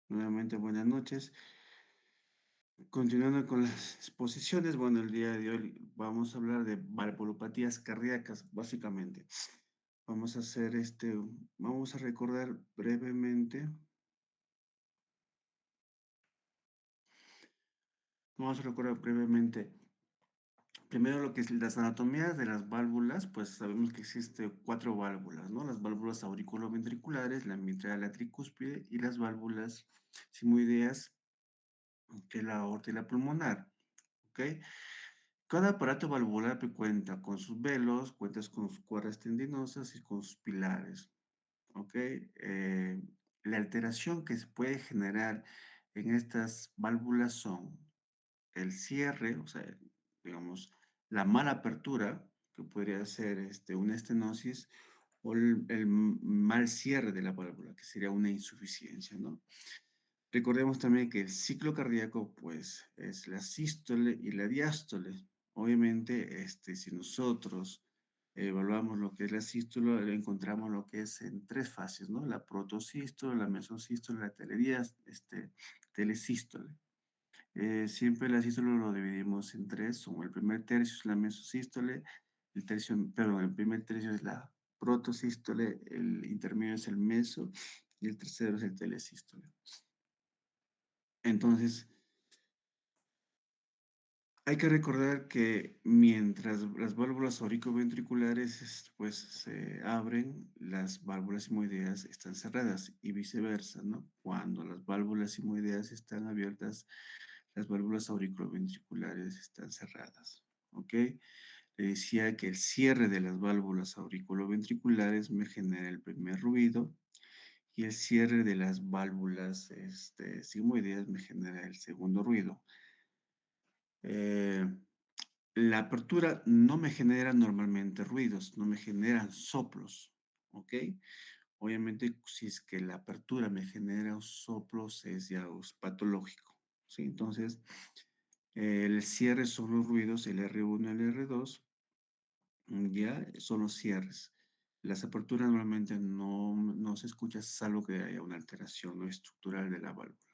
Nuevamente, buenas noches. Continuando con las exposiciones, bueno, el día de hoy vamos a hablar de valvulopatías cardíacas, básicamente. Vamos a hacer vamos a recordar brevemente, vamos a recordar brevemente, primero lo que es las anatomías de las válvulas, pues sabemos que existe cuatro válvulas, ¿no? Las válvulas auriculoventriculares, la mitral, la tricúspide y las válvulas simoideas, que es la aorta y la pulmonar, ¿ok? Cada aparato valvular cuenta con sus velos, cuenta con sus cuerdas tendinosas y con sus pilares. ¿Ok? La alteración que se puede generar en estas válvulas son el cierre, o sea, digamos, la mala apertura, que podría ser una estenosis, o el mal cierre de la válvula, que sería una insuficiencia, ¿no? Recordemos también que el ciclo cardíaco, pues, es la sístole y la diástole. Obviamente, si nosotros evaluamos lo que es la sístole, encontramos lo que es en tres fases, ¿no? La protosístole, la mesosístole, la telesístole. Siempre la sístole lo dividimos en tres, como el primer tercio es la mesosístole, perdón, el primer tercio es la protosístole, el intermedio es el meso y el tercero es el telesístole. Entonces, hay que recordar que mientras las válvulas auriculoventriculares pues, se abren, las válvulas simoideas están cerradas y viceversa, ¿no? Cuando las válvulas simoideas están abiertas, las válvulas auriculoventriculares están cerradas, ¿ok? Le decía que el cierre de las válvulas auriculoventriculares me genera el primer ruido y el cierre de las válvulas simoideas me genera el segundo ruido. Eh, La apertura no me genera normalmente ruidos, no me generan soplos, ¿ok? Obviamente, si es que la apertura me genera soplos, es ya patológico, ¿sí? Entonces, el cierre son los ruidos, el R1 y el R2, ya son los cierres. Las aperturas normalmente no se escucha salvo que haya una alteración no estructural de la válvula.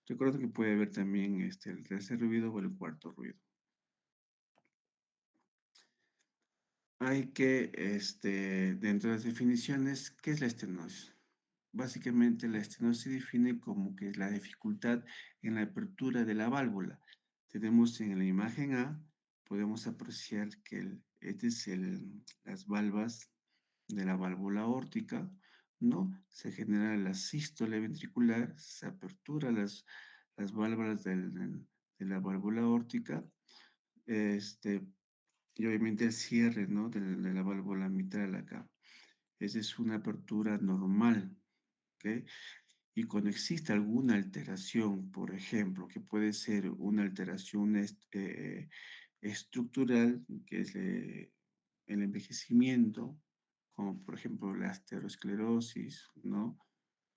Recuerda que puede haber también el tercer ruido o el cuarto ruido. Hay que, dentro de las definiciones, ¿qué es la estenosis? Básicamente, la estenosis se define como que es la dificultad en la apertura de la válvula. Tenemos en la imagen A, podemos apreciar que las valvas de la válvula aórtica, ¿no? Se genera la sístole ventricular, se apertura las válvulas de la válvula aórtica, este, y obviamente el cierre, ¿no? De la válvula mitral acá. Esa es una apertura normal, ¿ok? Y cuando existe alguna alteración, por ejemplo, que puede ser una alteración estructural, que es el envejecimiento, como por ejemplo la aterosclerosis, ¿no?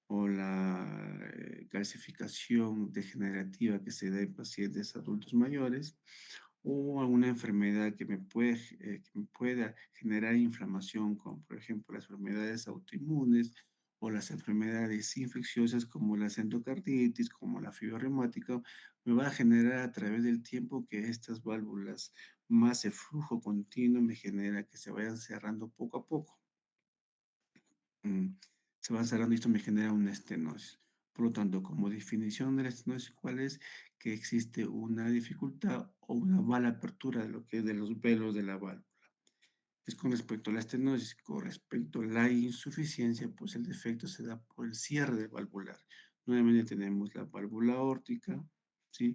O la calcificación degenerativa que se da en pacientes adultos mayores, o alguna enfermedad que me pueda generar inflamación, como por ejemplo las enfermedades autoinmunes o las enfermedades infecciosas como la endocarditis, como la fiebre reumática, me va a generar a través del tiempo que estas válvulas más el flujo continuo me genera que se vayan cerrando poco a poco. Mm, Se va cerrando y esto me genera una estenosis. Por lo tanto, como definición de la estenosis, ¿cuál es? Que existe una dificultad o una mala apertura de lo que es de los velos de la válvula. Es con respecto a la estenosis, con respecto a la insuficiencia, pues el defecto se da por el cierre valvular. Nuevamente tenemos la válvula aórtica, ¿sí?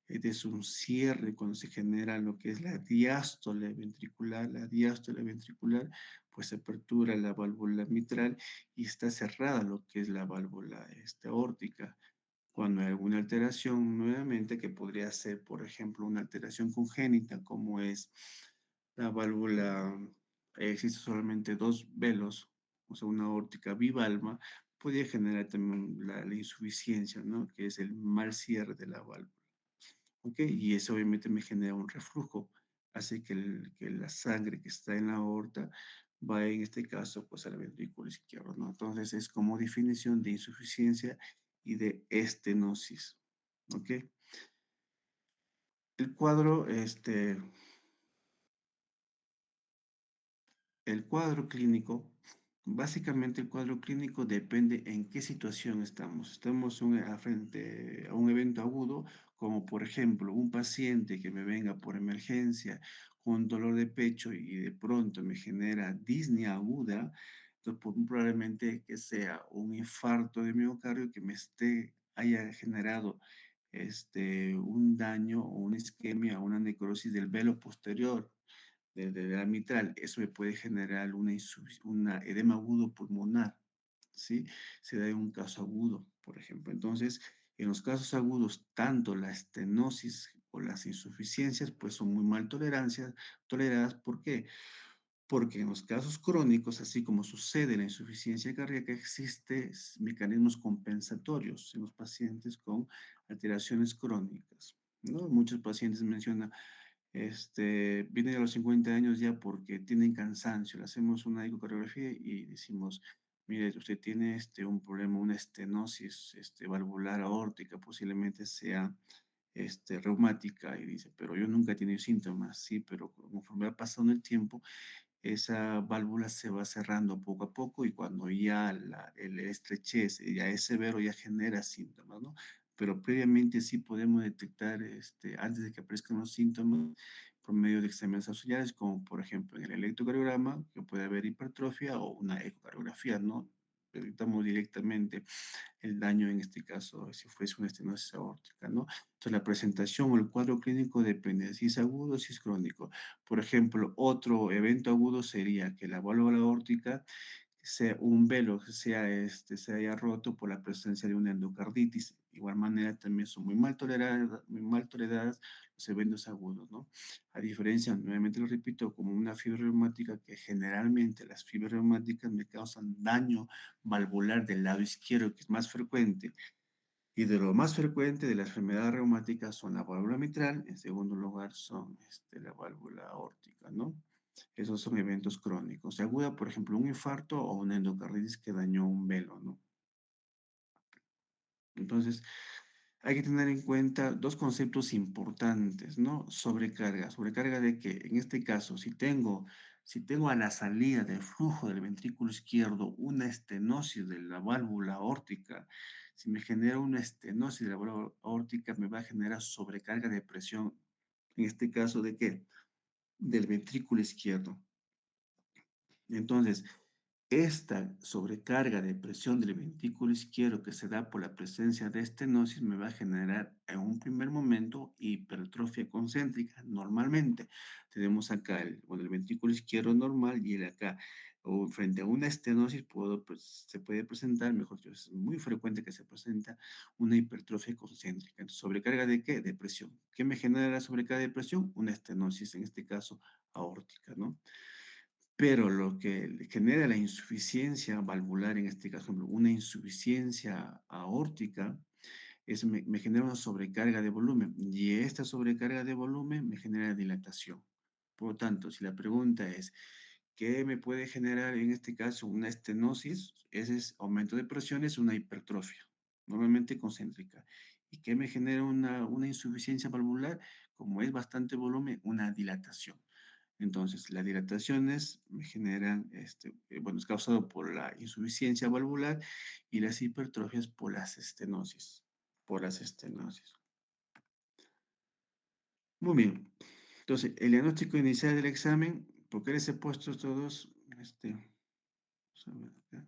Es un cierre cuando se genera lo que es la diástole ventricular. La diástole ventricular, pues se apertura la válvula mitral y está cerrada lo que es la válvula aórtica. Cuando hay alguna alteración, nuevamente, que podría ser, por ejemplo, una alteración congénita, como es la válvula, existe solamente dos velos, o sea, una aórtica bivalva, podría generar también la insuficiencia, ¿no? Que es el mal cierre de la válvula, ¿ok? Y eso obviamente me genera un reflujo, hace que la sangre que está en la aorta va en este caso pues al ventrículo izquierdo, ¿no? Entonces es como definición de insuficiencia y de estenosis. ¿Ok? El cuadro, el cuadro clínico, básicamente el cuadro clínico depende en qué situación estamos. Estamos frente a un evento agudo, como por ejemplo un paciente que me venga por emergencia con dolor de pecho y de pronto me genera disnea aguda, entonces probablemente que sea un infarto de miocardio que haya generado un daño o una isquemia o una necrosis del velo posterior de la mitral, eso me puede generar una edema agudo pulmonar, ¿sí? Se da en un caso agudo, por ejemplo. Entonces, en los casos agudos, tanto la estenosis o las insuficiencias, pues son muy mal toleradas. ¿Por qué? Porque en los casos crónicos, así como sucede en la insuficiencia cardíaca, existen mecanismos compensatorios en los pacientes con alteraciones crónicas, ¿no? Muchos pacientes mencionan vienen a los 50 años ya porque tienen cansancio. Le hacemos una ecocardiografía y decimos, mire, usted tiene un problema, una estenosis valvular aórtica, posiblemente sea reumática. Y dice, pero yo nunca he tenido síntomas, sí, pero conforme va pasando el tiempo, esa válvula se va cerrando poco a poco y cuando ya el estrechez ya es severo, ya genera síntomas, ¿no? Pero previamente sí podemos detectar, antes de que aparezcan los síntomas, por medio de exámenes auxiliares, como por ejemplo en el electrocardiograma, que puede haber hipertrofia o una ecocardiografía, ¿no? Detectamos directamente el daño en este caso, si fuese una estenosis aórtica, ¿no? Entonces, la presentación o el cuadro clínico depende de si es agudo o si es crónico. Por ejemplo, otro evento agudo sería que la válvula aórtica sea un velo que se haya roto por la presencia de una endocarditis. De igual manera, también son muy mal toleradas los eventos agudos, ¿no? A diferencia, nuevamente lo repito, como una fiebre reumática, que generalmente las fiebres reumáticas me causan daño valvular del lado izquierdo, que es más frecuente, y de lo más frecuente de las enfermedades reumáticas son la válvula mitral, en segundo lugar son la válvula aórtica, ¿no? Esos son eventos crónicos. Se aguda, por ejemplo, un infarto o una endocarditis que dañó un velo, ¿no? Entonces, hay que tener en cuenta dos conceptos importantes, ¿no? Sobrecarga. ¿Sobrecarga de qué? En este caso, si tengo a la salida del flujo del ventrículo izquierdo una estenosis de la válvula aórtica, si me genera una estenosis de la válvula aórtica, me va a generar sobrecarga de presión. En este caso, ¿de qué? Del ventrículo izquierdo. Entonces, esta sobrecarga de presión del ventrículo izquierdo que se da por la presencia de estenosis me va a generar en un primer momento hipertrofia concéntrica. Normalmente tenemos acá el ventrículo izquierdo normal y el acá. O frente a una estenosis se puede presentar, mejor dicho, es muy frecuente que se presenta una hipertrofia concéntrica. Entonces, ¿sobrecarga de qué? De presión. ¿Qué me genera la sobrecarga de presión? Una estenosis, en este caso aórtica, ¿no? Pero lo que le genera la insuficiencia valvular, en este caso, por ejemplo, una insuficiencia aórtica, me genera una sobrecarga de volumen y esta sobrecarga de volumen me genera dilatación. Por lo tanto, si la pregunta es, ¿qué me puede generar en este caso una estenosis? Ese es aumento de presión, es una hipertrofia, normalmente concéntrica. ¿Y qué me genera una insuficiencia valvular? Como es bastante volumen, una dilatación. Entonces, las dilataciones me generan, bueno, es causado por la insuficiencia valvular y las hipertrofias por las estenosis, por las estenosis. Muy bien. Entonces, el diagnóstico inicial del examen, ¿por qué les he puesto todos? Vamos a ver acá.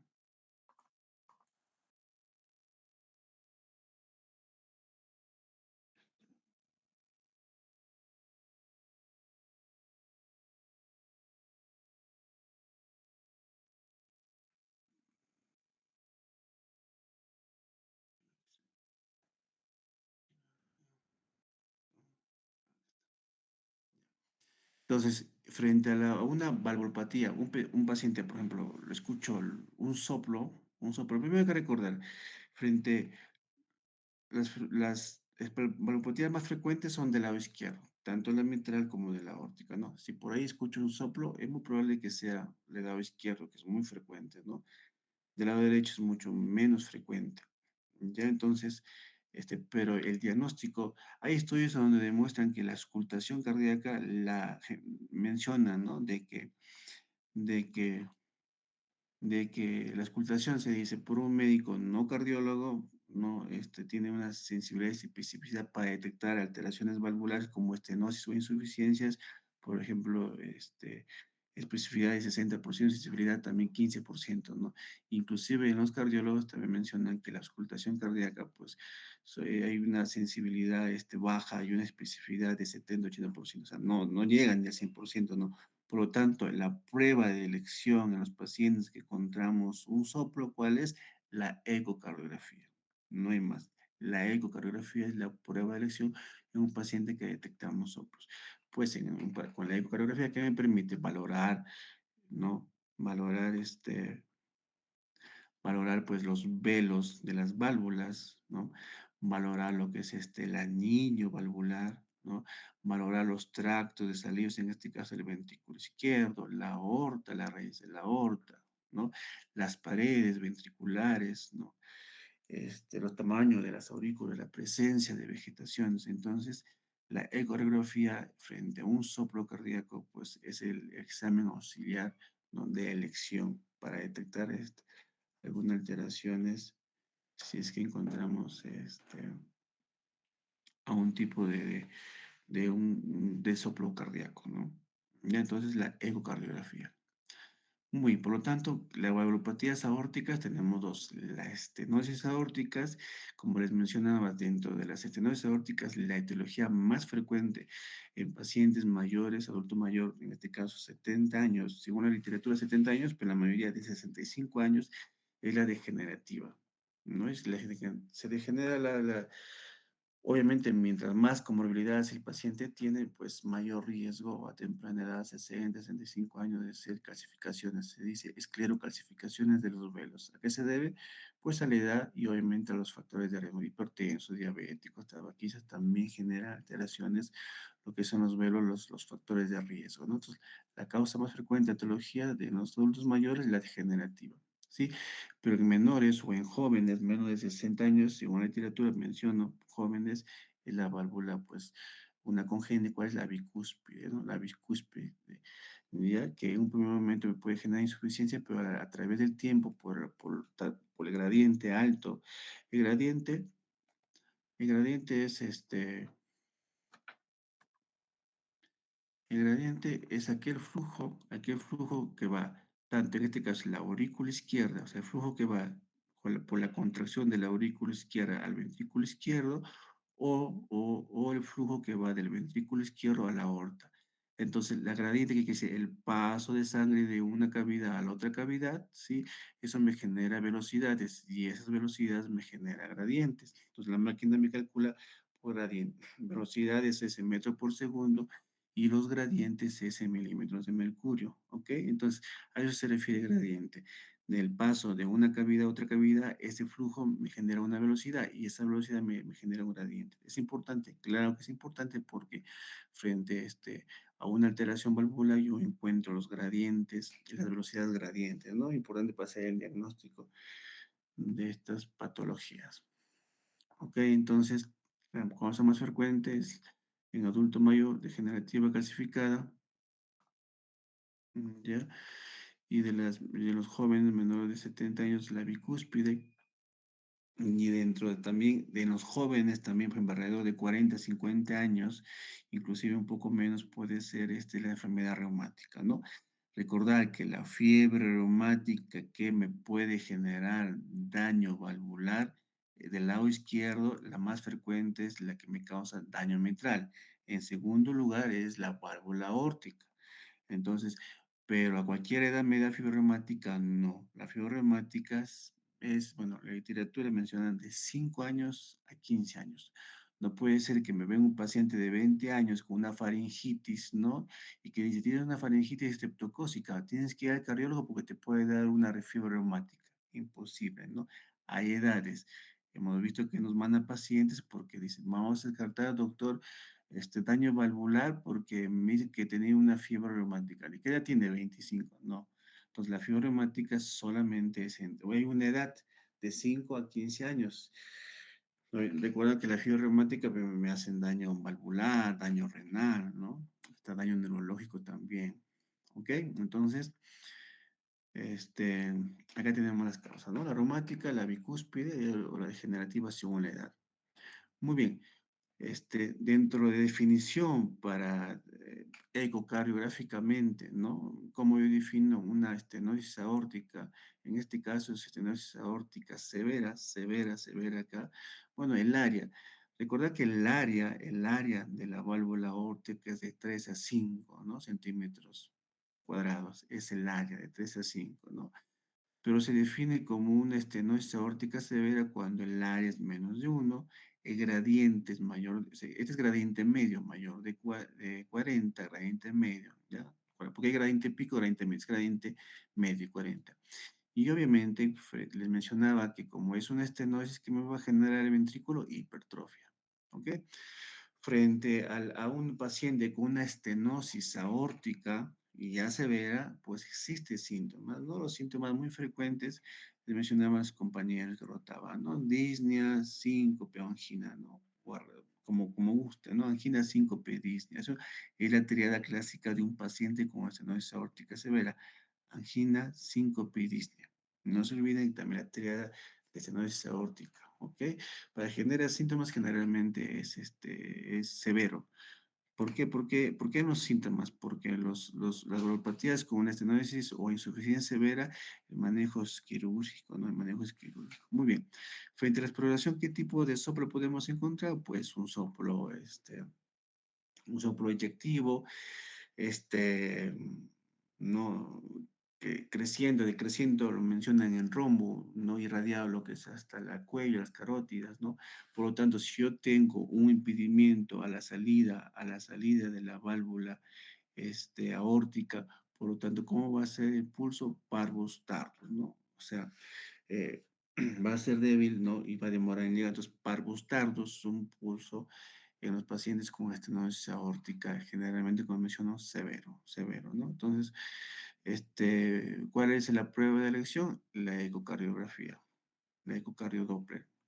Entonces, frente a una valvulopatía, un paciente, por ejemplo, lo escucho un soplo, primero hay que recordar, frente las valopatías más frecuentes son del lado izquierdo, tanto la mitral como de la aórtica, ¿no? Si por ahí escucho un soplo, es muy probable que sea del lado izquierdo, que es muy frecuente, ¿no? Del lado derecho es mucho menos frecuente. Ya entonces, pero el diagnóstico, hay estudios donde demuestran que la auscultación cardíaca mencionan, ¿no? De que de que la auscultación se dice por un médico no cardiólogo, no, tiene una sensibilidad y especificidad para detectar alteraciones valvulares como estenosis o insuficiencias, por ejemplo, especificidad de 60%, sensibilidad también 15%, ¿no? Inclusive en los cardiólogos también mencionan que la auscultación cardíaca, pues, hay una sensibilidad baja y una especificidad de 70-80%, o sea, no llegan ni al 100%, ¿no? Por lo tanto, la prueba de elección en los pacientes que encontramos un soplo, ¿cuál es? La ecocardiografía. No hay más. La ecocardiografía es la prueba de elección en un paciente que detectamos soplos. Pues con la ecocardiografía, ¿qué me permite? Valorar, ¿no? Valorar valorar pues los velos de las válvulas, ¿no? Valorar lo que es el anillo valvular, ¿no? Valorar los tractos de salidos, en este caso el ventrículo izquierdo, la aorta, la raíz de la aorta, ¿no? Las paredes ventriculares, ¿no? Los tamaños de las aurículas, la presencia de vegetaciones. Entonces, la ecografía frente a un soplo cardíaco, pues es el examen auxiliar, ¿no? De elección para detectar algunas alteraciones si es que encontramos a un tipo de soplo cardíaco, ¿no? Ya entonces la ecocardiografía. Muy, por lo tanto, las valvulopatías aórticas tenemos dos, las estenosis aórticas, como les mencionaba, dentro de las estenosis aórticas, la etiología más frecuente en pacientes mayores, adulto mayor, en este caso 70 años, según la literatura 70 años, pero la mayoría de 65 años, es la degenerativa, ¿no? Se degenera obviamente, mientras más comorbilidades el paciente tiene, pues mayor riesgo a temprana edad, 60, 65 años, de ser calcificaciones. Se dice esclerocalcificaciones de los velos. ¿A qué se debe? Pues a la edad y obviamente a los factores de riesgo hipertensos, diabéticos, tabaquistas, también genera alteraciones, lo que son los velos, los factores de riesgo, ¿no? Entonces, la causa más frecuente de patología de los adultos mayores es la degenerativa. ¿Sí? Pero en menores o en jóvenes, menos de 60 años, según la literatura menciono, jóvenes, es la válvula, pues, una congénita, ¿cuál es la bicúspide, ¿no? La bicúspide, ¿ya? Que en un primer momento me puede generar insuficiencia, pero a través del tiempo, por el gradiente alto, el gradiente, el gradiente es el gradiente es aquel flujo que va, tanto en este caso la aurícula izquierda, o sea, el flujo que va por la contracción de la aurícula izquierda al ventrículo izquierdo, o el flujo que va del ventrículo izquierdo a la aorta. Entonces, la gradiente, que quiere decir el paso de sangre de una cavidad a la otra cavidad, ¿sí? Eso me genera velocidades y esas velocidades me generan gradientes. Entonces, la máquina me calcula por gradiente. Velocidades es en metro por segundo y los gradientes es en milímetros de mercurio, ¿ok? Entonces, a eso se refiere gradiente. Del paso de una cavidad a otra cavidad, ese flujo me genera una velocidad y esa velocidad me genera un gradiente. ¿Es importante? Claro que es importante porque frente a una alteración valvular yo encuentro los gradientes y las velocidades gradientes, ¿no? Importante para hacer el diagnóstico de estas patologías. ¿Ok? Entonces, la causa más frecuente es en adulto mayor, degenerativa calcificada, ¿ya? Y de los jóvenes menores de 70 años, la bicúspide. Y también de los jóvenes, también pues, alrededor de 40, 50 años, inclusive un poco menos, puede ser la enfermedad reumática, ¿no? Recordar que la fiebre reumática que me puede generar daño valvular, del lado izquierdo, la más frecuente es la que me causa daño mitral. En segundo lugar es la válvula aórtica. Entonces, pero a cualquier edad me da fiebre reumática, no. La fiebre reumática bueno, la literatura menciona de 5 años a 15 años. No puede ser que me venga un paciente de 20 años con una faringitis, ¿no? Y que dice, tienes una faringitis estreptocócica, tienes que ir al cardiólogo porque te puede dar una fiebre reumática. Imposible, ¿no? Hay edades. Hemos visto que nos mandan pacientes porque dicen, vamos a descartar, doctor, daño valvular porque me dice que tenía una fiebre reumática. ¿Y qué edad tiene? 25. No. Entonces, la fiebre reumática solamente hay una edad de 5 a 15 años. Recuerda que la fiebre reumática me hacen daño valvular, daño renal, ¿no? Hasta daño neurológico también. ¿Ok? Entonces, este, acá tenemos las causas, ¿no? La reumática, la bicúspide o la degenerativa según la edad. Muy bien. Dentro de definición para ecocardiográficamente, ¿no? ¿Cómo yo defino una estenosis aórtica? En este caso es estenosis aórtica severa, severa, severa acá. Bueno, el área. Recuerda que el área de la válvula aórtica es de 3 a 5, ¿no? Centímetros cuadrados. Es el área de 3 a 5, ¿no? Pero se define como una estenosis aórtica severa cuando el área es menos de uno, el gradiente es mayor, este es gradiente medio, mayor de 40, gradiente medio, ¿ya? Porque hay gradiente pico, gradiente medio, es gradiente medio, 40. Y obviamente les mencionaba que como es una estenosis que me va a generar el ventrículo, hipertrofia, ¿ok? Frente a un paciente con una estenosis aórtica y ya severa, pues existen síntomas, ¿no? Los síntomas muy frecuentes, les mencionaba a los compañeros que rotaban, ¿no? Disnea, síncope, o angina, ¿no? Como guste, ¿no? Angina, síncope, disnea. Eso es la triada clásica de un paciente con estenosis aórtica severa. Angina, síncope y disnea. No se olviden también la triada de estenosis aórtica, ¿ok? Para generar síntomas generalmente es severo. ¿Por qué? ¿Por qué los síntomas? Porque las neuropatías con una estenosis o insuficiencia severa, el manejo es quirúrgico, ¿no? El manejo es quirúrgico. Muy bien. Frente a la exploración, ¿qué tipo de soplo podemos encontrar? Pues un soplo inyectivo, este, no, que creciendo, decreciendo, lo mencionan en rombo, no irradiado, lo que es hasta la cuello, las carótidas, ¿no? Por lo tanto, si yo tengo un impedimento a la salida de la válvula aórtica, por lo tanto, ¿cómo va a ser el pulso? Parvos tardus, ¿no? O sea, eh, va a ser débil, ¿no? Y va a demorar en llegar. Entonces, parvos tardus, un pulso en los pacientes con estenosis aórtica, generalmente, como menciono, severo, severo, ¿no? Entonces, ¿cuál es la prueba de elección? La ecocardiografía,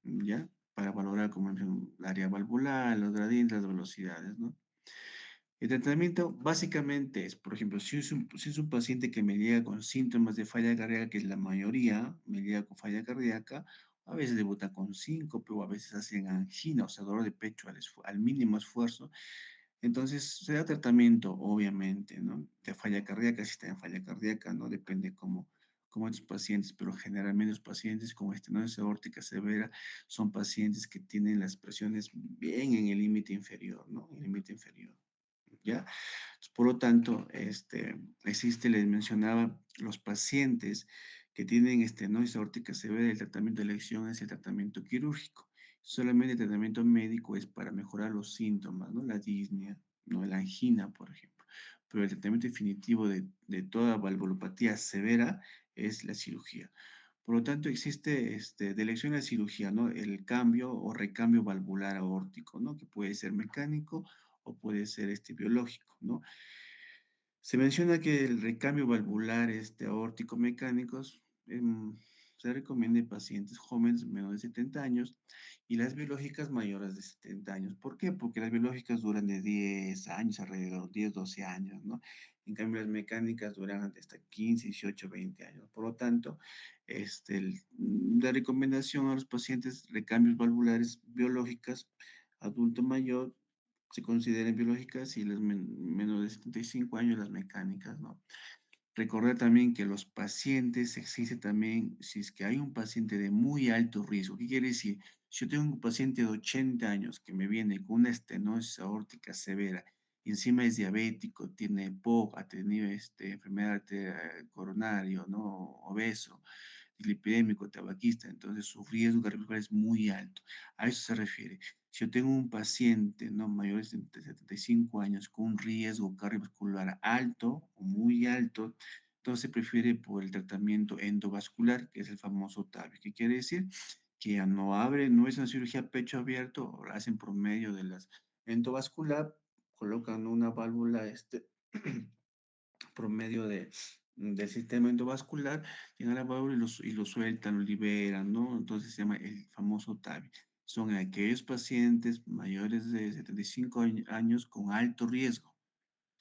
¿ya? Para valorar, como menciono, el área valvular, los gradientes, las velocidades, ¿no? El tratamiento básicamente es, por ejemplo, si es un paciente que me llega con síntomas de falla cardíaca, que es la mayoría, me llega con falla cardíaca, a veces debuta con síncope o a veces hacen angina, o sea, dolor de pecho al mínimo esfuerzo. Entonces, se da tratamiento, obviamente, ¿no? De falla cardíaca, si está en falla cardíaca, ¿no? Depende cómo estos pacientes, pero generalmente los pacientes con estenosis aórtica severa son pacientes que tienen las presiones bien en el límite inferior, ¿no? En el límite inferior. ¿Ya? Por lo tanto, les mencionaba, los pacientes que tienen estenosis aórtica severa, el tratamiento de elección es el tratamiento quirúrgico. Solamente el tratamiento médico es para mejorar los síntomas, ¿no? La disnea, ¿no? La angina, por ejemplo. Pero el tratamiento definitivo de toda valvulopatía severa es la cirugía. Por lo tanto, existe de elección a cirugía, ¿no? El cambio o recambio valvular aórtico, ¿no? Que puede ser mecánico o puede ser biológico, ¿no? Se menciona que el recambio valvular aórtico mecánicos se recomienda en pacientes jóvenes menores de 70 años y las biológicas mayores de 70 años. ¿Por qué? Porque las biológicas duran de 10 años, alrededor de 10, 12 años, ¿no? En cambio, las mecánicas duran hasta 15, 18, 20 años. Por lo tanto, la recomendación a los pacientes recambios valvulares biológicas, adulto mayor, se consideran biológicas y las menos de 75 años las mecánicas, ¿no? Recordar también que los pacientes, existe también, si es que hay un paciente de muy alto riesgo, ¿qué quiere decir? Si yo tengo un paciente de 80 años que me viene con una estenosis aórtica severa, y encima es diabético, tiene POC, ha tenido enfermedad coronaria, ¿no? Obeso, lipidémico, tabaquista, entonces su riesgo cardiovascular es muy alto. A eso se refiere. Si yo tengo un paciente, ¿no? Mayor de 75 años con un riesgo cardiovascular alto o muy alto, entonces se prefiere por el tratamiento endovascular, que es el famoso TAVI. ¿Qué quiere decir? Que ya no abre, no es una cirugía pecho abierto, lo hacen por medio de las endovascular, colocan una válvula por medio del sistema endovascular, llegan a la válvula y lo sueltan, lo liberan, ¿no? Entonces se llama el famoso TAVI. Son aquellos pacientes mayores de 75 años con alto riesgo.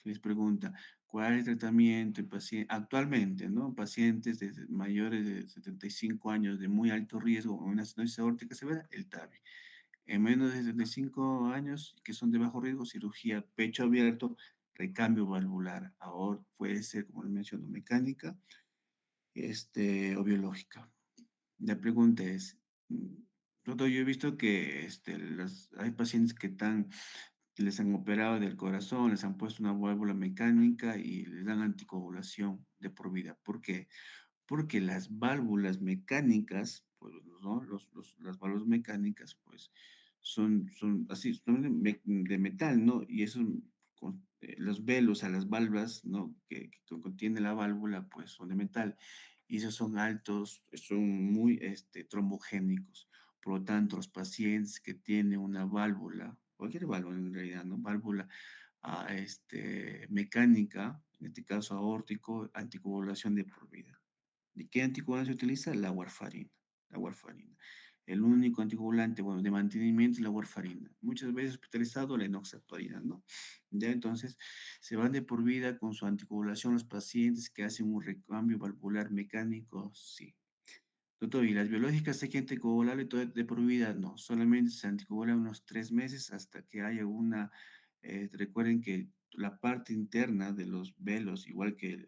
Se les pregunta, ¿cuál es el tratamiento en actualmente, ¿no? Pacientes mayores de 75 años de muy alto riesgo o una estenosis aórtica severa, el TAVI. En menos de 75 años, que son de bajo riesgo, cirugía pecho abierto, recambio valvular. Ahora puede ser, como les menciono, mecánica o biológica. La pregunta es, doctor, yo he visto que hay pacientes que les han operado del corazón, les han puesto una válvula mecánica y les dan anticoagulación de por vida. ¿Por qué? Porque las válvulas mecánicas, pues, ¿no? Las válvulas mecánicas, pues, son así, son de metal, ¿no? Y esos, los velos a las válvulas, ¿no? Que contiene la válvula, pues, son de metal. Y esos son altos, son muy, trombogénicos. Por lo tanto, los pacientes que tienen una válvula, cualquier válvula en realidad, ¿no? Válvula mecánica, en este caso aórtico, anticoagulación de por vida. ¿De qué anticoagulante se utiliza? La warfarina. La warfarina. El único anticoagulante, bueno, de mantenimiento es la warfarina. Muchas veces hospitalizado la enoxaparina, ¿no? Ya entonces se van de por vida con su anticoagulación los pacientes que hacen un recambio valvular mecánico, sí. Doctor, ¿y las biológicas hay que anticoagularle de por vida? No, solamente se anticoagula unos 3 meses hasta que haya una, recuerden que la parte interna de los velos, igual que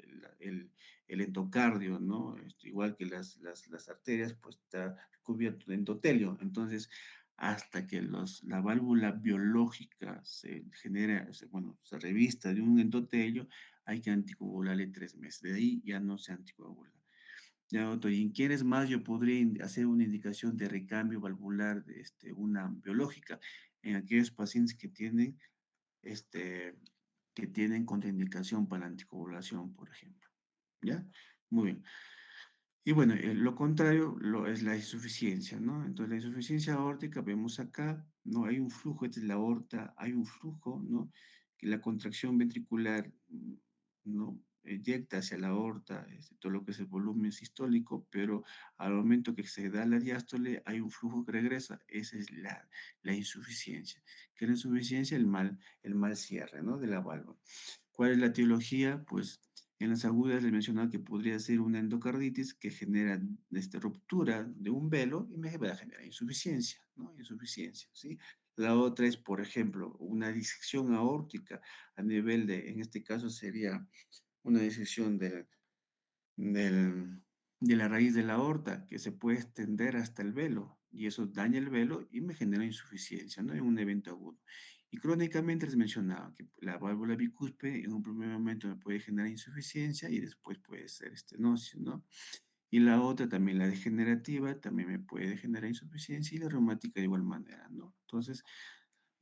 el endocardio, ¿no? Igual que las arterias, pues está cubierto de endotelio. Entonces, hasta que la válvula biológica se genera, bueno, se revista de un endotelio, hay que anticoagularle 3 meses. De ahí ya no se anticoagula. Ya, doctor, ¿y en quiénes más yo podría hacer una indicación de recambio valvular, una biológica? En aquellos pacientes este, que tienen contraindicación para la anticoagulación, por ejemplo. ¿Ya? Muy bien. Y bueno, lo contrario es la insuficiencia, ¿no? Entonces, la insuficiencia aórtica, vemos acá, ¿no? Hay un flujo, esta es la aorta, hay un flujo, ¿no? Que la contracción ventricular, ¿no? Eyecta hacia la aorta, todo lo que es el volumen sistólico, pero al momento que se da la diástole, hay un flujo que regresa. Esa es la insuficiencia. ¿Qué es la insuficiencia? El mal cierre, ¿no? De la válvula. ¿Cuál es la etiología? Pues en las agudas les mencionaba que podría ser una endocarditis que genera ruptura de un velo y me va a generar insuficiencia, ¿no? Insuficiencia, ¿sí? La otra es, por ejemplo, una disección aórtica a nivel en este caso sería una disección del- de la raíz de la aorta que se puede extender hasta el velo y eso daña el velo y me genera insuficiencia, ¿no? En un evento agudo. Y crónicamente les mencionaba que la válvula bicúspide en un primer momento me puede generar insuficiencia y después puede ser estenosis, ¿no? Y la otra también, la degenerativa, también me puede generar insuficiencia y la reumática de igual manera, ¿no? Entonces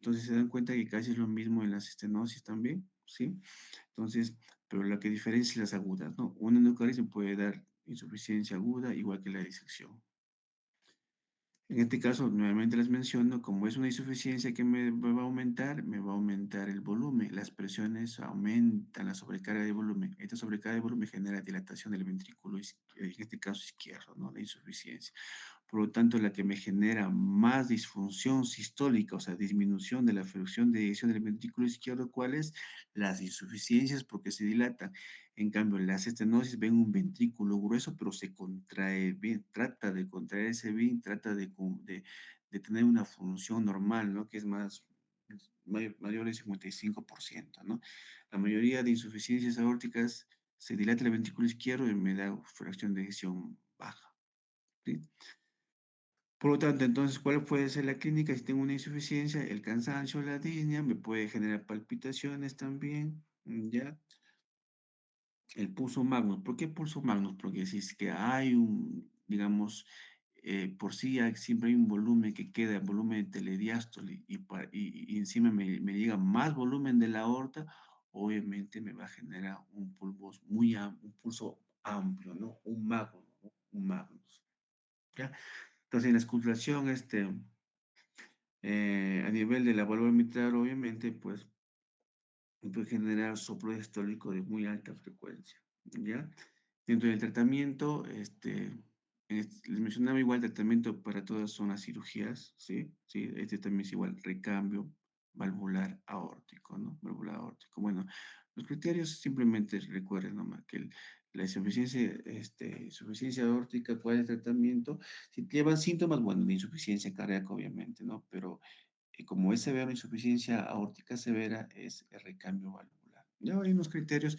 se dan cuenta que casi es lo mismo en las estenosis también, ¿sí? Entonces, pero la que diferencia es las agudas, ¿no? Una endocarditis puede dar insuficiencia aguda igual que la disección. En este caso, nuevamente les menciono, como es una insuficiencia que me va a aumentar el volumen, las presiones aumentan la sobrecarga de volumen. Esta sobrecarga de volumen genera dilatación del ventrículo, en este caso izquierdo, ¿no? La insuficiencia. Por lo tanto, la que me genera más disfunción sistólica, o sea, disminución de la fracción de eyección del ventrículo izquierdo, ¿cuál es? Las insuficiencias porque se dilatan. En cambio, las estenosis ven un ventrículo grueso, pero se contrae bien, trata de contraerse bien, trata de tener una función normal, ¿no? Que es mayor del 55%, ¿no? La mayoría de insuficiencias aórticas se dilata el ventrículo izquierdo y me da fracción de eyección baja, ¿sí? Por lo tanto, entonces, ¿cuál puede ser la clínica si tengo una insuficiencia? El cansancio, la disnea, me puede generar palpitaciones también, ¿ya? El pulso magnus. ¿Por qué pulso magnus? Porque si es que hay digamos, por sí siempre hay un volumen que queda, volumen de telediástole, y encima me llega más volumen de la aorta, obviamente me va a generar un pulso amplio, ¿no? Un magnus, ¿no? Un magnus, ¿ya? Entonces, en la escultación, a nivel de la válvula mitral, obviamente, pues puede generar soplo diastólico de muy alta frecuencia, ¿ya? Dentro del tratamiento, les mencionaba igual tratamiento para todas son las cirugías, ¿sí? Sí, este también es igual, recambio valvular aórtico, ¿no? Valvular aórtico. Bueno, los criterios simplemente recuerden nomás que la insuficiencia aórtica, ¿cuál es el tratamiento? Si llevan síntomas, bueno, de insuficiencia cardíaca, obviamente, ¿no? Pero como es severa, insuficiencia aórtica severa, es el recambio valvular. Ya hay unos criterios,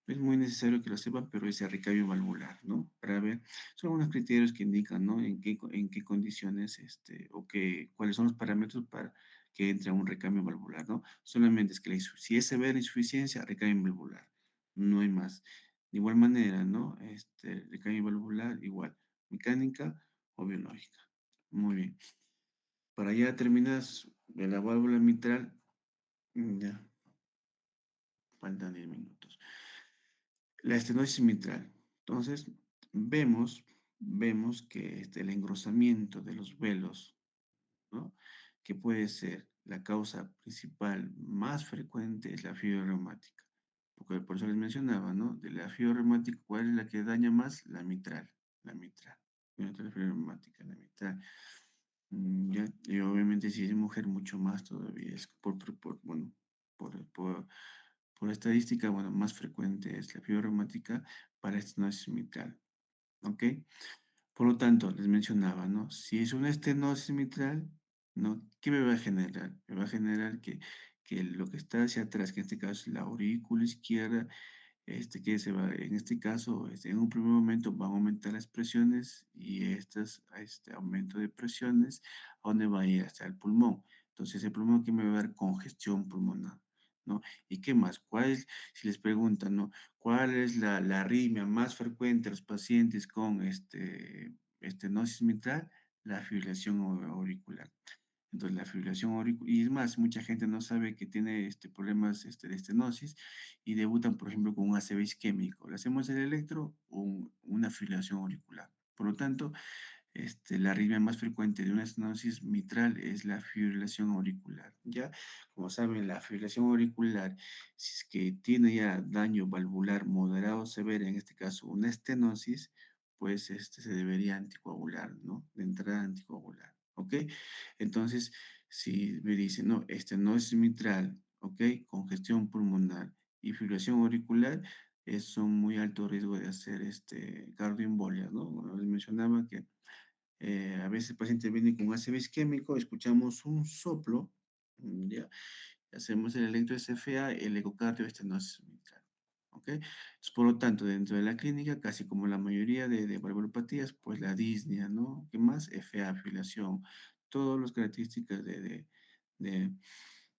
no es muy necesario que lo sepan, pero es el recambio valvular, ¿no? Para ver, son algunos criterios que indican, ¿no? En qué condiciones, cuáles son los parámetros para que entre un recambio valvular, ¿no? Solamente es que si es severa insuficiencia, recambio valvular, no hay más. De igual manera, ¿no? Recambio valvular, igual, mecánica o biológica. Muy bien. Para ya terminas de la válvula mitral, ya, faltan 10 minutos. La estenosis mitral. Entonces, vemos que el engrosamiento de los velos, ¿no? Que puede ser la causa principal más frecuente es la fiebre reumática. Porque por eso les mencionaba, ¿no? De la fiebre reumática, ¿cuál es la que daña más? La mitral. La mitral. La fiebre reumática, la mitral. Ya, y obviamente si es mujer mucho más todavía, es bueno, por, por, por estadística, bueno, más frecuente es la fiebre reumática para estenosis mitral, ¿ok? Por lo tanto, les mencionaba, ¿no? Si es una estenosis mitral, ¿no? ¿Qué me va a generar? Me va a generar que lo que está hacia atrás, que en este caso es la aurícula izquierda, que se va, en este caso, en un primer momento van a aumentar las presiones y este aumento de presiones, ¿a dónde va a ir? Hasta el pulmón. Entonces, el pulmón que me va a dar congestión pulmonar, ¿no? ¿Y qué más? Si les preguntan, ¿no? ¿Cuál es la arritmia más frecuente a los pacientes con estenosis mitral? La fibrilación auricular. Entonces, la fibrilación auricular, y es más, mucha gente no sabe que tiene problemas de estenosis y debutan, por ejemplo, con un ACV isquémico. Le hacemos el electro o una fibrilación auricular. Por lo tanto, la arritmia más frecuente de una estenosis mitral es la fibrilación auricular. Ya, como saben, la fibrilación auricular, si es que tiene ya daño valvular moderado o severo, en este caso una estenosis, pues se debería anticoagular, ¿no? De entrada anticoagular, ¿ok? Entonces, si me dicen, no, estenosis mitral, ¿ok? Congestión pulmonar y fibrilación auricular, son muy alto riesgo de hacer cardioembolia, ¿no? Bueno, les mencionaba que a veces el paciente viene con ACV isquémico, escuchamos un soplo, ya, hacemos el electroSFA, el ecocardio, no es mitral. ¿Ok? Entonces, por lo tanto, dentro de la clínica, casi como la mayoría de valvulopatías, pues la disnea, ¿no? ¿Qué más? FA, fibrilación, todas las características de,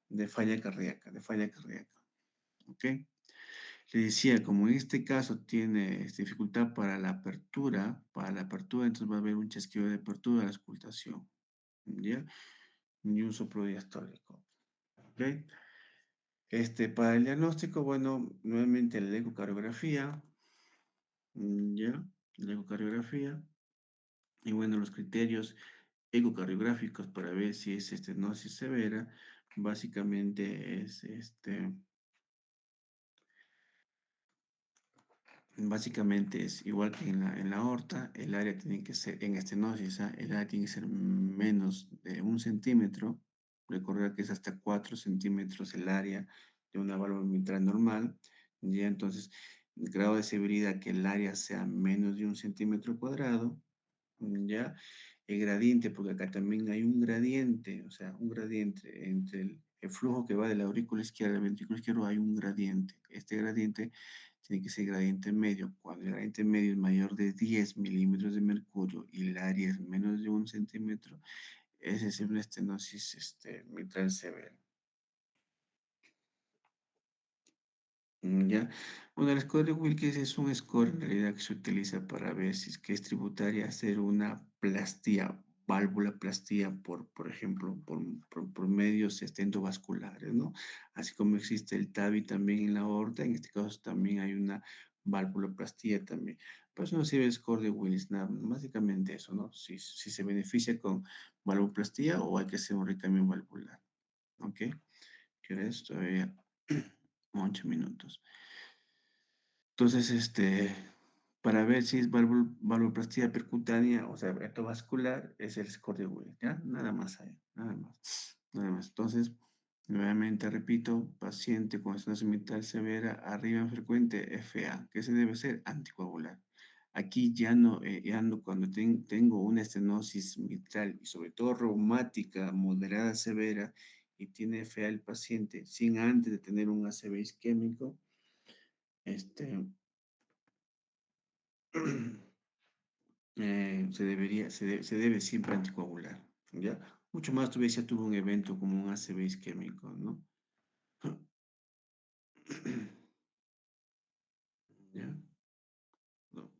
de falla cardíaca, de falla cardíaca. ¿Ok? Le decía, como en este caso tiene dificultad para la apertura, entonces va a haber un chasquido de apertura de la auscultación, ¿ya? Y un soplo diastólico, ¿ok? Para el diagnóstico, bueno, nuevamente la ecocardiografía, ¿ya? La ecocardiografía, y bueno, los criterios ecocardiográficos para ver si es estenosis severa, básicamente es igual que en la aorta, el área tiene que ser, en estenosis, el área tiene que ser menos de 1 centímetro. Recordar que es hasta 4 centímetros el área de una válvula mitral normal. Ya entonces, el grado de severidad que el área sea menos de 1 centímetro cuadrado. Ya el gradiente, porque acá también hay un gradiente, o sea, un gradiente entre el flujo que va de la aurícula izquierda al ventrículo izquierdo, hay un gradiente. Este gradiente tiene que ser gradiente medio. Cuando el gradiente medio es mayor de 10 milímetros de mercurio y el área es menos de 1 centímetro, ese es una estenosis mitral severa. ¿Ya? Bueno, el score de Wilkes es un score en realidad que se utiliza para ver si es que es tributaria hacer una plastía, válvula plastía, por ejemplo, por medios endovasculares, ¿no? Así como existe el TAVI también en la aorta, en este caso también hay una válvula plastía también. Por eso no sirve el score de Willis, nada, básicamente eso, ¿no? Si se beneficia con valvuloplastía o hay que hacer un recambio valvular, ¿ok? ¿Qué hora es? Todavía 8 minutos. Entonces, para ver si es valvuloplastía percutánea, o sea, evento vascular, es el score de Wheeler, ¿ya? Nada más ahí, nada más, nada más. Entonces, nuevamente repito, paciente con estenosis mitral severa, arriba en frecuente, FA, que se debe ser anticoagular. Aquí ya no cuando tengo una estenosis mitral y sobre todo reumática, moderada, severa, y tiene FA el paciente, sin antes de tener un ACV isquémico, este, se debe siempre anticoagular, ¿ya? Mucho más todavía si tuvo un evento como un ACV isquémico, ¿no? ¿Ya? No,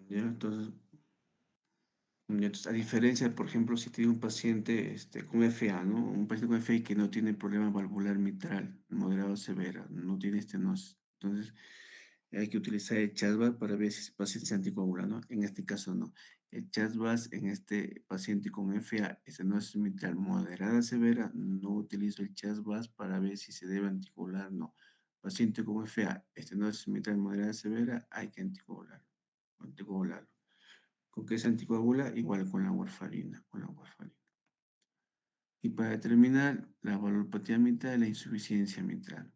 ¿ya? Entonces, a diferencia, por ejemplo, si tiene un paciente con FA, ¿no? Un paciente con FA que no tiene problema valvular mitral, moderado o severa, no tiene estenosis. Entonces, hay que utilizar el CHADVAS para ver si ese paciente se anticoagula, ¿no? En este caso, no. El CHADVAS en este paciente con FA, estenosis mitral moderada severa, no utilizo el CHADVAS para ver si se debe anticoagular, no. Paciente con FA, estenosis mitral moderada severa, hay que anticoagularlo. ¿Con qué se anticoagula? Igual con la warfarina, con la warfarina. Y para determinar la valvulopatía mitral y la insuficiencia mitral.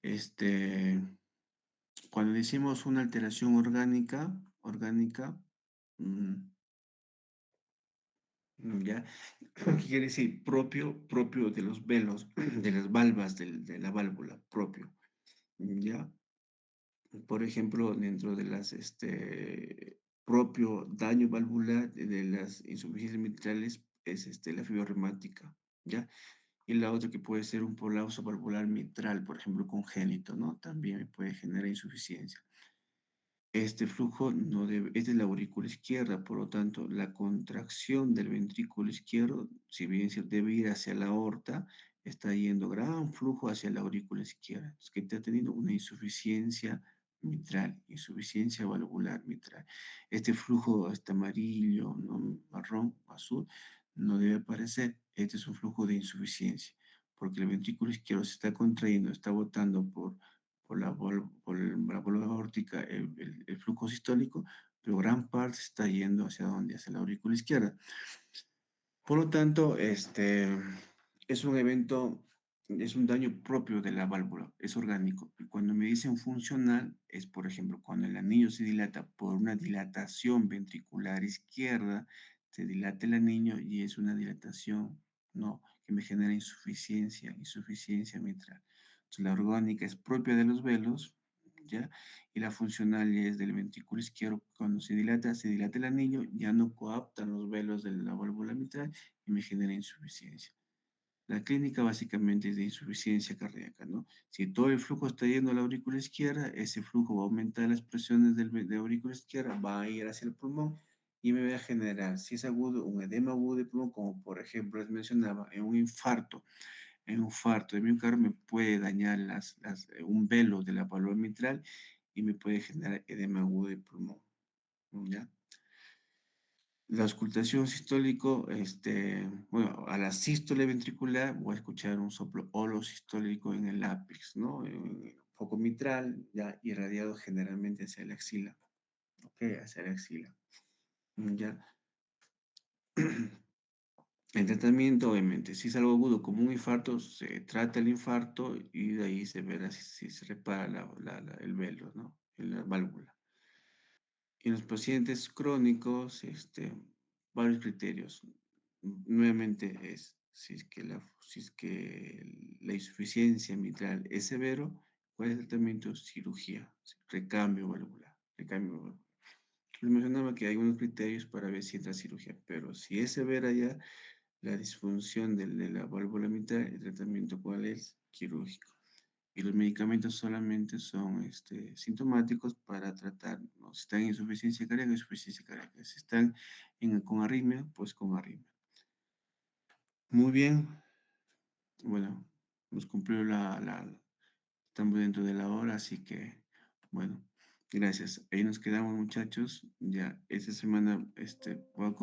Este, Cuando decimos una alteración orgánica, mm, ¿ya? ¿Qué quiere decir? Propio de los velos, de las valvas de la válvula, propio, ¿ya? Por ejemplo, dentro de propio daño valvular de las insuficiencias mitrales es la fibra reumática, ¿ya? Y la otra que puede ser un prolapso valvular mitral, por ejemplo, congénito, ¿no? También puede generar insuficiencia. Este flujo no debe, esta es la aurícula izquierda, por lo tanto, la contracción del ventrículo izquierdo, si bien debe ir hacia la aorta, está yendo gran flujo hacia la aurícula izquierda. Es que está teniendo una insuficiencia mitral, insuficiencia valvular mitral. Este flujo este amarillo, ¿no? Marrón, azul, no debe aparecer. Este es un flujo de insuficiencia, porque el ventrículo izquierdo se está contrayendo, está botando por la válvula aórtica el flujo sistólico, pero gran parte está yendo hacia dónde, hacia la aurícula izquierda. Por lo tanto, es un evento, es un daño propio de la válvula, es orgánico. Y cuando me dicen funcional, es por ejemplo cuando el anillo se dilata por una dilatación ventricular izquierda, se dilata el anillo y es una dilatación, ¿no? Que me genera insuficiencia mitral. Entonces, la orgánica es propia de los velos, ¿ya? Y la funcional es del ventrículo izquierdo. Cuando se dilata el anillo, ya no coaptan los velos de la válvula mitral y me genera insuficiencia. La clínica básicamente es de insuficiencia cardíaca, ¿no? Si todo el flujo está yendo a la aurícula izquierda, ese flujo va a aumentar las presiones de la aurícula izquierda, va a ir hacia el pulmón y me va a generar, si es agudo, un edema agudo de pulmón, como por ejemplo les mencionaba, en un infarto de miocardio me puede dañar un velo de la válvula mitral y me puede generar edema agudo de pulmón, ¿ya? La auscultación sistólico, bueno, a la sístole ventricular voy a escuchar un soplo holosistólico en el ápex, ¿no? En foco mitral, ya irradiado generalmente hacia la axila, ¿ok? Hacia la axila, ¿ya? El tratamiento, obviamente, si es algo agudo como un infarto, se trata el infarto y de ahí se verá si se repara el velo, ¿no? En la válvula. En los pacientes crónicos, varios criterios. Nuevamente si es que la insuficiencia mitral es severo, ¿cuál es el tratamiento? Cirugía, recambio valvular, recambio valvular. Les mencionaba que hay unos criterios para ver si entra cirugía, pero si es severa ya la disfunción de la válvula mitral, el tratamiento cuál es? Quirúrgico. Y los medicamentos solamente son sintomáticos para tratar, ¿no? Si están en insuficiencia cardíaca. Si están con arritmia, pues con arritmia. Muy bien, bueno, hemos cumplido estamos dentro de la hora, así que, bueno, gracias. Ahí nos quedamos, muchachos. Ya, esta semana voy a correr.